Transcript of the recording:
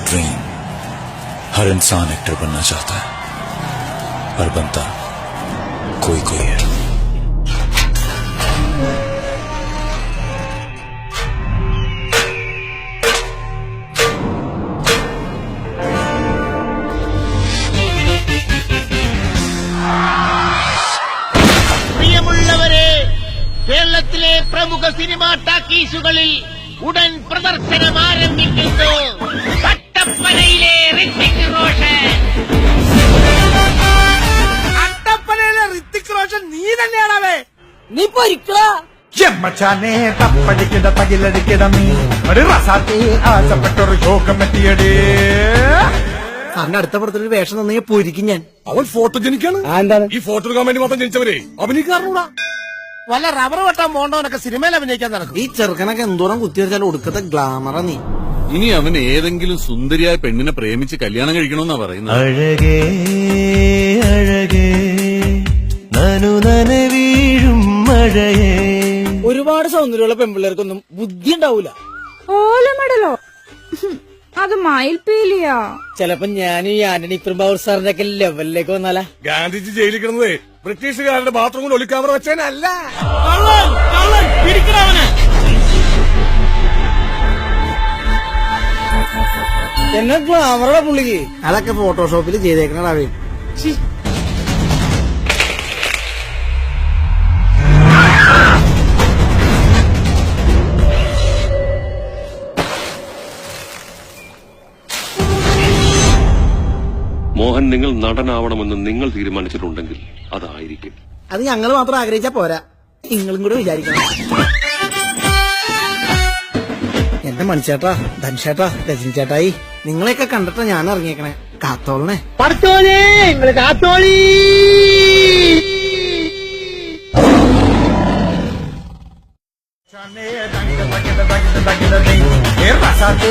Dream हर इंसान actor बनना चाहता है, पर बनता कोई कोई है। കേരളത്തിലെ പ്രമുഖ സിനിമാ ടാക്കീസുകളിൽ ഉടൻ പ്രദർശനം ആരംഭിക്കുന്നു കട്ടപ്പനയിലെ ഋത്തിക് റോഷൻ. കട്ടപ്പനയിലെ ഋത്തിക് റോഷൻ നീ തന്നെയാണവേ. നീ പൊരിക്കടാ ചെമ്മച്ചാനെ തപ്പടിക്കിട തകിലടിക്കിട നീ ഒരു റസാത്തി ആശപ്പെട്ടൊരു യോഗമെത്തിയടേ. സാറിന്റെ അടുത്ത പടത്തിലൊരു വേഷം തന്നെ പൊരിക്കും ഞാൻ. അവൻ ഫോട്ടോജനിക്കാണ്. എന്താണ് ഈ ഫോട്ടോ എടുക്കാൻ വേണ്ടി മാത്രം ജനിച്ചവരെ അഭിനയിക്കാറുകൂടാ. വല്ല റബ്ബർ വെട്ടാൻ പോണ്ടവനൊക്കെ സിനിമയിൽ അഭിനയിക്കാൻ നടക്കും. ഈ ചെറുക്കനൊക്കെ എന്തോരം കുത്തിവെച്ചാലും ഒടുക്കത്തെ ഗ്ലാമറാ നീ. ഇനി അവൻ ഏതെങ്കിലും സുന്ദരിയായ പെണ്ണിനെ പ്രേമിച്ച് കല്യാണം കഴിക്കണമെന്നാ പറയുന്നത്. അഴകേ അഴകേ നനു നനവീഴും മഴയേ. ഒരുപാട് സൗന്ദര്യമുള്ള പെൺപിള്ളേർക്കൊന്നും ബുദ്ധി ഉണ്ടാവൂല. ഓലമടലോ അത് മയിൽപീലിയാ. ചെലപ്പോ ഞാൻ ഈ ആന്റണി പെരുമ്പാവൂർ സാറിന്റെ ഒക്കെ ലെവലിലേക്ക് വന്നാലാ. ഗാന്ധിജി ജയിലിൽ കിടന്നതേ ബ്രിട്ടീഷുകാരുടെ ബാത്റൂമിൽ ഒളിക്യാമറ വെച്ചേനല്ല. എന്നെ ഗ്ലാമറുടെ പുള്ളിക്ക് അതൊക്കെ ഫോട്ടോഷോപ്പിൽ ചെയ്തേക്കണേ. മോഹൻ, നിങ്ങൾ നടനാവണമെന്ന് നിങ്ങൾ തീരുമാനിച്ചിട്ടുണ്ടെങ്കിൽ അതായിരിക്കും. അത് ഞങ്ങൾ മാത്രം ആഗ്രഹിച്ചാ പോരാ, നിങ്ങളും കൂടെ വിചാരിക്കണം. എന്റെ മണിച്ചേട്ടാ, ധൻചേട്ടാ, രജനി ചേട്ടായി, നിങ്ങളെയൊക്കെ കണ്ടിട്ടാ ഞാൻ ഇറങ്ങിയേക്കണേ. കാത്തോളണേ പഠിച്ചോളേ, നിങ്ങള് കാത്തോളി. മച്ചാനെ